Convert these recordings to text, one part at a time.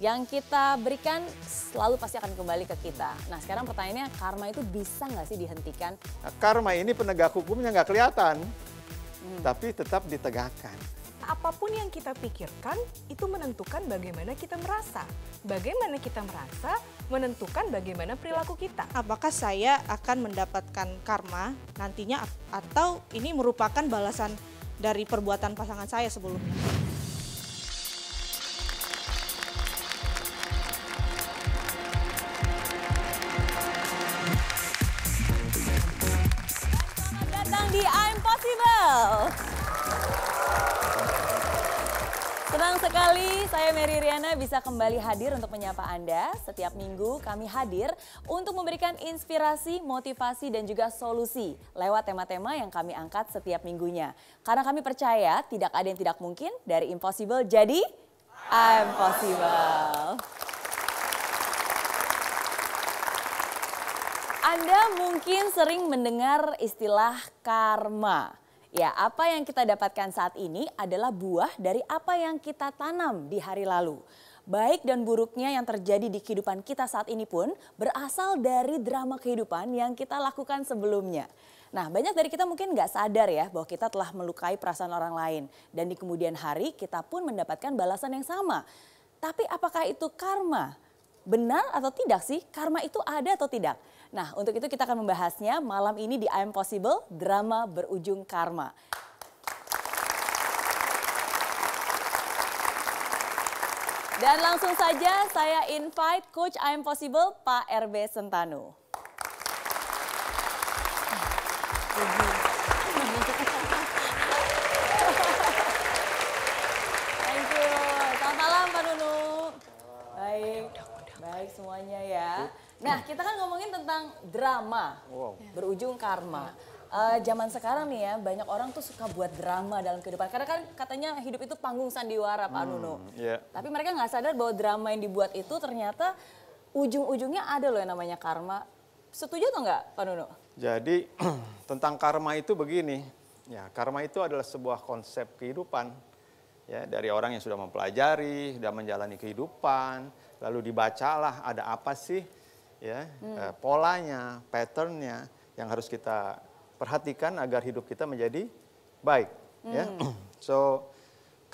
yang kita berikan selalu pasti akan kembali ke kita. Nah sekarang pertanyaannya, karma itu bisa nggak sih dihentikan? Nah, karma ini penegak hukumnya nggak kelihatan, tapi tetap ditegakkan. Apapun yang kita pikirkan itu menentukan bagaimana kita merasa. Bagaimana kita merasa menentukan bagaimana perilaku kita. Apakah saya akan mendapatkan karma nantinya atau ini merupakan balasan dari perbuatan pasangan saya sebelumnya? Selamat datang di I'm Possible. Senang sekali saya Mary Riana bisa kembali hadir untuk menyapa Anda. Setiap minggu kami hadir untuk memberikan inspirasi, motivasi dan juga solusi lewat tema-tema yang kami angkat setiap minggunya. Karena kami percaya tidak ada yang tidak mungkin, dari impossible jadi I'm Possible. Anda mungkin sering mendengar istilah karma. Ya, apa yang kita dapatkan saat ini adalah buah dari apa yang kita tanam di hari lalu. Baik dan buruknya yang terjadi di kehidupan kita saat ini pun berasal dari drama kehidupan yang kita lakukan sebelumnya. Nah, banyak dari kita mungkin nggak sadar ya bahwa kita telah melukai perasaan orang lain. Dan di kemudian hari kita pun mendapatkan balasan yang sama. Tapi apakah itu karma? Benar atau tidak sih? Karma itu ada atau tidak? Nah, untuk itu kita akan membahasnya malam ini di I'm Possible, drama berujung karma. Dan langsung saja saya invite Coach I'm Possible, Pak RB Sentanu. Thank you. Selamat malam Pak Nunu. Baik. Baik semuanya ya. Nah kita kan ngomongin tentang drama berujung karma. Zaman sekarang nih ya banyak orang tuh suka buat drama dalam kehidupan. Karena kan katanya hidup itu panggung sandiwara Pak Nunu. Yeah. Tapi mereka nggak sadar bahwa drama yang dibuat itu ternyata ujung-ujungnya ada loh yang namanya karma. Setuju atau nggak Pak Nunu? Jadi tentang karma itu begini, ya karma itu adalah sebuah konsep kehidupan. Ya, dari orang yang sudah mempelajari, sudah menjalani kehidupan, lalu dibacalah ada apa sih ya polanya, patternnya yang harus kita perhatikan agar hidup kita menjadi baik. Ya. So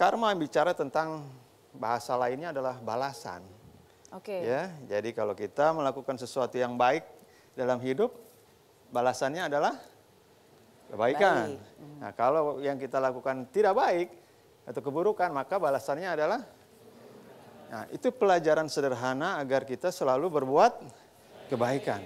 karma bicara tentang bahasa lainnya adalah balasan. Oke. Ya, jadi kalau kita melakukan sesuatu yang baik dalam hidup, balasannya adalah kebaikan. Nah, kalau yang kita lakukan tidak baik atau keburukan, maka balasannya adalah, nah itu pelajaran sederhana agar kita selalu berbuat kebaikan.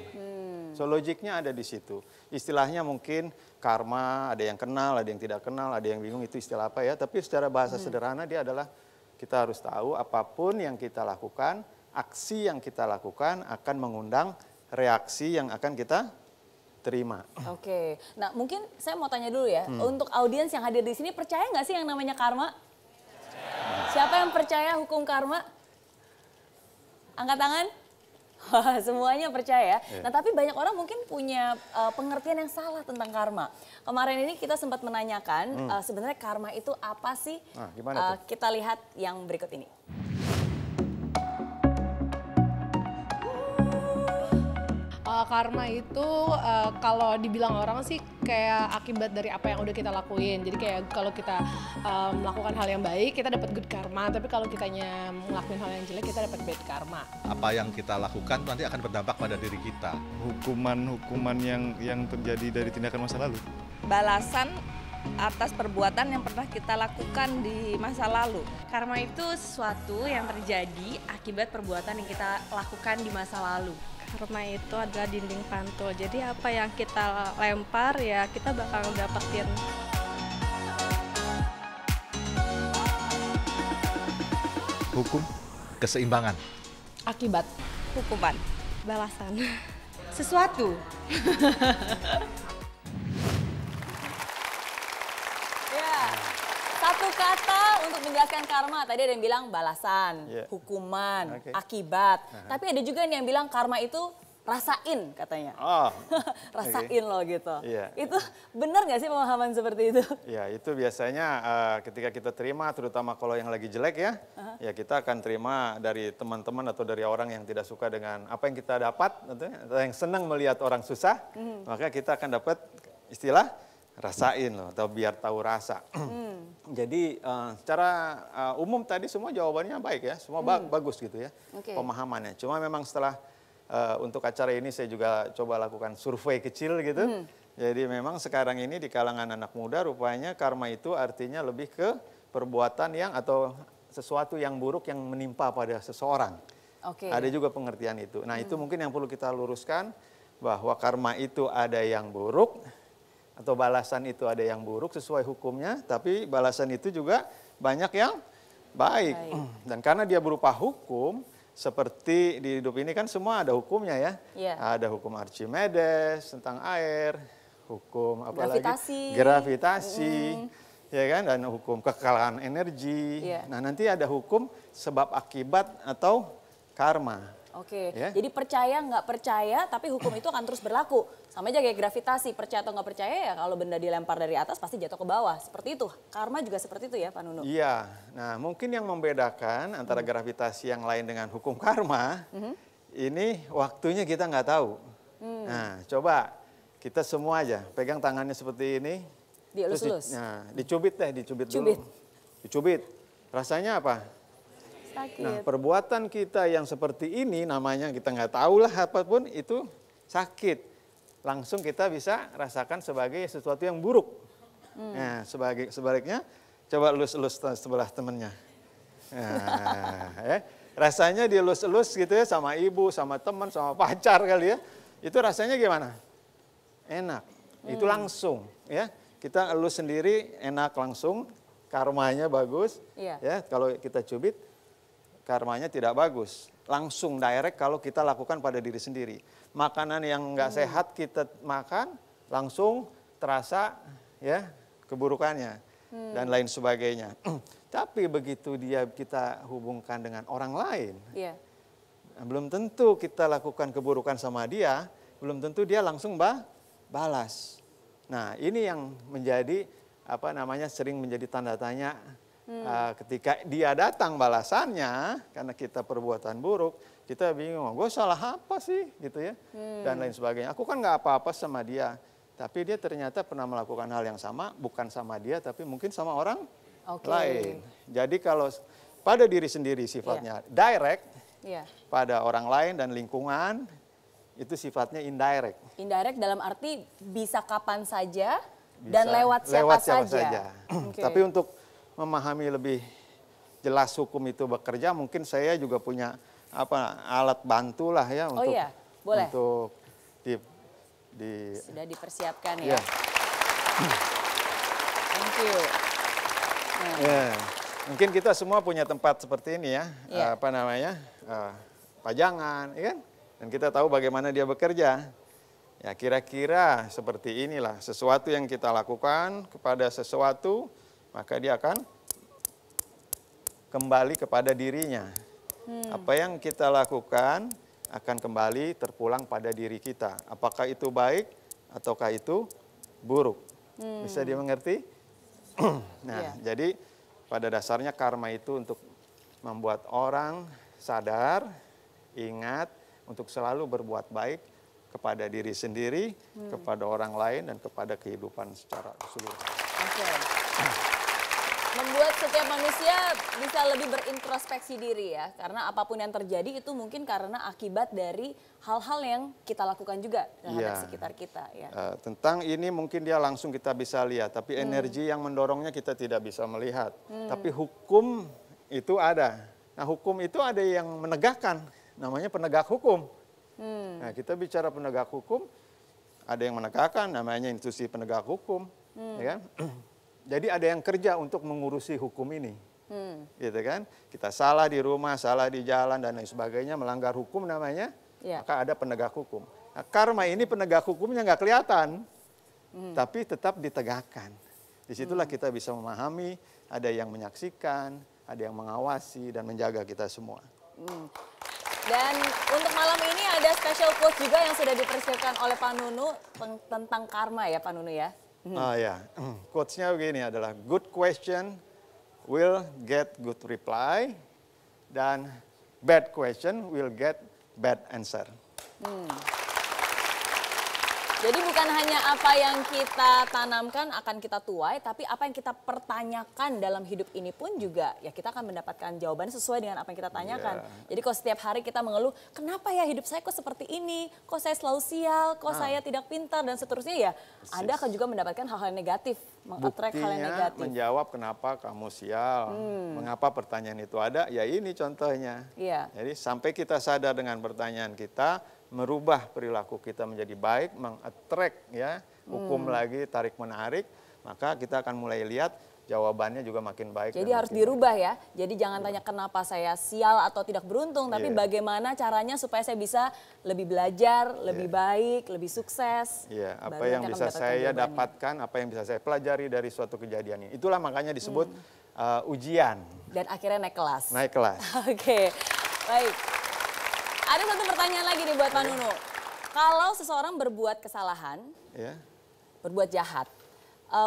So logiknya ada di situ. Istilahnya mungkin karma, ada yang kenal, ada yang tidak kenal, ada yang bingung itu istilah apa ya. Tapi secara bahasa sederhana dia adalah kita harus tahu apapun yang kita lakukan, aksi yang kita lakukan akan mengundang reaksi yang akan kita terima. Oke, nah mungkin saya mau tanya dulu ya, untuk audiens yang hadir di sini percaya nggak sih yang namanya karma? Siapa yang percaya hukum karma? Angkat tangan. Wah, semuanya percaya. Nah tapi banyak orang mungkin punya pengertian yang salah tentang karma. Kemarin ini kita sempat menanyakan sebenarnya karma itu apa sih? Nah, gimana tuh? Kita lihat yang berikut ini. Karma itu kalau dibilang orang sih kayak akibat dari apa yang udah kita lakuin. Jadi kayak kalau kita melakukan hal yang baik kita dapat good karma, tapi kalau kitanya ngelakuin hal yang jelek kita dapat bad karma. Apa yang kita lakukan nanti akan berdampak pada diri kita. Hukuman yang terjadi dari tindakan masa lalu. Balasan atas perbuatan yang pernah kita lakukan di masa lalu. Karma itu sesuatu yang terjadi akibat perbuatan yang kita lakukan di masa lalu. Karma itu adalah dinding pantul, jadi apa yang kita lempar ya kita bakal dapetin. Hukum, keseimbangan. Akibat. Hukuman. Balasan. Sesuatu. Ya, satu kata untuk menjelaskan karma. Tadi ada yang bilang balasan, hukuman, akibat. Tapi ada juga nih yang bilang karma itu rasain katanya. Oh, Rasain loh gitu. Iya. Itu benar nggak sih pemahaman seperti itu? Ya itu biasanya ketika kita terima, terutama kalau yang lagi jelek ya, ya kita akan terima dari teman-teman atau dari orang yang tidak suka dengan apa yang kita dapat, atau yang senang melihat orang susah, maka kita akan dapat istilah rasain loh, atau biar tahu rasa. Jadi secara umum tadi semua jawabannya baik ya, semua bagus gitu ya, pemahamannya. Cuma memang setelah untuk acara ini saya juga coba lakukan survei kecil gitu. Jadi memang sekarang ini di kalangan anak muda rupanya karma itu artinya lebih ke perbuatan yang atau sesuatu yang buruk yang menimpa pada seseorang. Ada juga pengertian itu. Nah itu mungkin yang perlu kita luruskan bahwa karma itu ada yang buruk atau balasan itu ada yang buruk sesuai hukumnya, tapi balasan itu juga banyak yang baik. Dan karena dia berupa hukum, seperti di hidup ini kan semua ada hukumnya ya. Ada hukum Archimedes tentang air, hukum gravitasi, ya kan, dan hukum kekalahan energi. Nah nanti ada hukum sebab akibat atau karma. Jadi percaya nggak percaya, tapi hukum itu akan terus berlaku. Sama aja kayak gravitasi, percaya atau nggak percaya ya kalau benda dilempar dari atas pasti jatuh ke bawah. Seperti itu, karma juga seperti itu ya Pak Nunu? Iya, nah mungkin yang membedakan antara gravitasi yang lain dengan hukum karma, ini waktunya kita nggak tahu. Nah coba kita semua aja pegang tangannya seperti ini. Dielus-elus? Nah dicubit dulu. Dicubit, rasanya apa? Sakit. Nah, perbuatan kita yang seperti ini namanya kita nggak tahu lah apapun itu sakit. Langsung kita bisa rasakan sebagai sesuatu yang buruk. Nah, sebaliknya coba elus-elus sebelah temennya. Nah, rasanya dielus-elus gitu ya sama ibu, sama teman, sama pacar kali ya. Itu rasanya gimana? Enak. Itu langsung ya. Kita elus sendiri enak langsung, karmanya bagus. Ya, kalau kita cubit karmanya tidak bagus. Langsung direct kalau kita lakukan pada diri sendiri. Makanan yang nggak sehat kita makan, langsung terasa ya keburukannya dan lain sebagainya. Tapi begitu kita hubungkan dengan orang lain, belum tentu kita lakukan keburukan sama dia, belum tentu dia langsung balas. Nah ini yang menjadi sering menjadi tanda tanya. Ketika dia datang balasannya karena kita perbuatan buruk, kita bingung, gue salah apa sih gitu ya, dan lain sebagainya. Aku kan nggak apa-apa sama dia, tapi dia ternyata pernah melakukan hal yang sama, bukan sama dia, tapi mungkin sama orang lain. Jadi kalau pada diri sendiri sifatnya direct, pada orang lain dan lingkungan itu sifatnya indirect. Indirect dalam arti bisa kapan saja dan lewat siapa saja. Tapi untuk memahami lebih jelas hukum itu bekerja, mungkin saya juga punya alat bantu lah ya untuk untuk sudah dipersiapkan ya. Thank you. Mungkin kita semua punya tempat seperti ini ya, pajangan, ya kan? Dan kita tahu bagaimana dia bekerja. Ya kira-kira seperti inilah, sesuatu yang kita lakukan kepada sesuatu, maka dia akan kembali kepada dirinya. Apa yang kita lakukan akan kembali terpulang pada diri kita. Apakah itu baik ataukah itu buruk? Bisa dimengerti? Jadi pada dasarnya karma itu untuk membuat orang sadar, ingat untuk selalu berbuat baik kepada diri sendiri, kepada orang lain, dan kepada kehidupan secara keseluruhan. Membuat setiap manusia bisa lebih berintrospeksi diri ya, karena apapun yang terjadi itu mungkin karena akibat dari hal-hal yang kita lakukan juga terhadap sekitar kita. Ya. Tentang ini mungkin dia langsung kita bisa lihat, tapi energi yang mendorongnya kita tidak bisa melihat. Tapi hukum itu ada. Nah hukum itu ada yang menegakkan, namanya penegak hukum. Nah kita bicara penegak hukum, ada yang menegakkan, namanya institusi penegak hukum. Ya kan? Jadi ada yang kerja untuk mengurusi hukum ini, gitu kan? Kita salah di rumah, salah di jalan dan lain sebagainya, melanggar hukum namanya, maka ada penegak hukum. Nah, karma ini penegak hukumnya nggak kelihatan, tapi tetap ditegakkan. Disitulah kita bisa memahami, ada yang menyaksikan, ada yang mengawasi dan menjaga kita semua. Dan untuk malam ini ada special quote juga yang sudah dipersiapkan oleh Pak Nunu tentang karma ya Pak Nunu ya. Ya, quotes-nya begini adalah good question will get good reply dan bad question will get bad answer. Jadi bukan hanya apa yang kita tanamkan akan kita tuai, tapi apa yang kita pertanyakan dalam hidup ini pun juga ya kita akan mendapatkan jawaban sesuai dengan apa yang kita tanyakan. Jadi kalau setiap hari kita mengeluh, kenapa ya hidup saya kok seperti ini, kok saya selalu sial, kok saya tidak pintar dan seterusnya ya, Anda akan juga mendapatkan hal-hal negatif, mengattract hal yang negatif. Menjawab kenapa kamu sial, mengapa pertanyaan itu ada, ya ini contohnya. Iya. Jadi sampai kita sadar dengan pertanyaan kita, merubah perilaku kita menjadi baik, meng-attract ya, hukum lagi tarik menarik, maka kita akan mulai lihat jawabannya juga makin baik. Jadi harus dirubah ya. Jadi jangan tanya kenapa saya sial atau tidak beruntung, tapi bagaimana caranya supaya saya bisa lebih belajar, lebih baik, lebih sukses. Iya, apa yang bisa saya dapatkan, apa yang bisa saya pelajari dari suatu kejadian ini. Itulah makanya disebut ujian. Dan akhirnya naik kelas. Naik kelas. Oke, baik. Ada satu pertanyaan lagi nih buat Pak Nunu. Kalau seseorang berbuat kesalahan, berbuat jahat,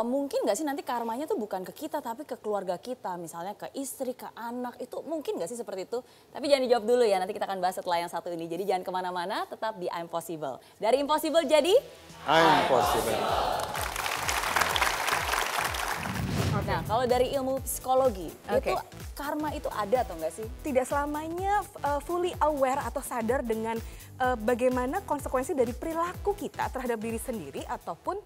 mungkin nggak sih nanti karmanya tuh bukan ke kita tapi ke keluarga kita, misalnya ke istri, ke anak, itu mungkin nggak sih seperti itu? Tapi jangan dijawab dulu ya, nanti kita akan bahas setelah yang satu ini. Jadi jangan kemana-mana, tetap di I'm Possible. Dari Impossible jadi I'm Possible. Nah, kalau dari ilmu psikologi, itu karma itu ada atau enggak sih? Tidak selamanya fully aware atau sadar dengan bagaimana konsekuensi dari perilaku kita terhadap diri sendiri ataupun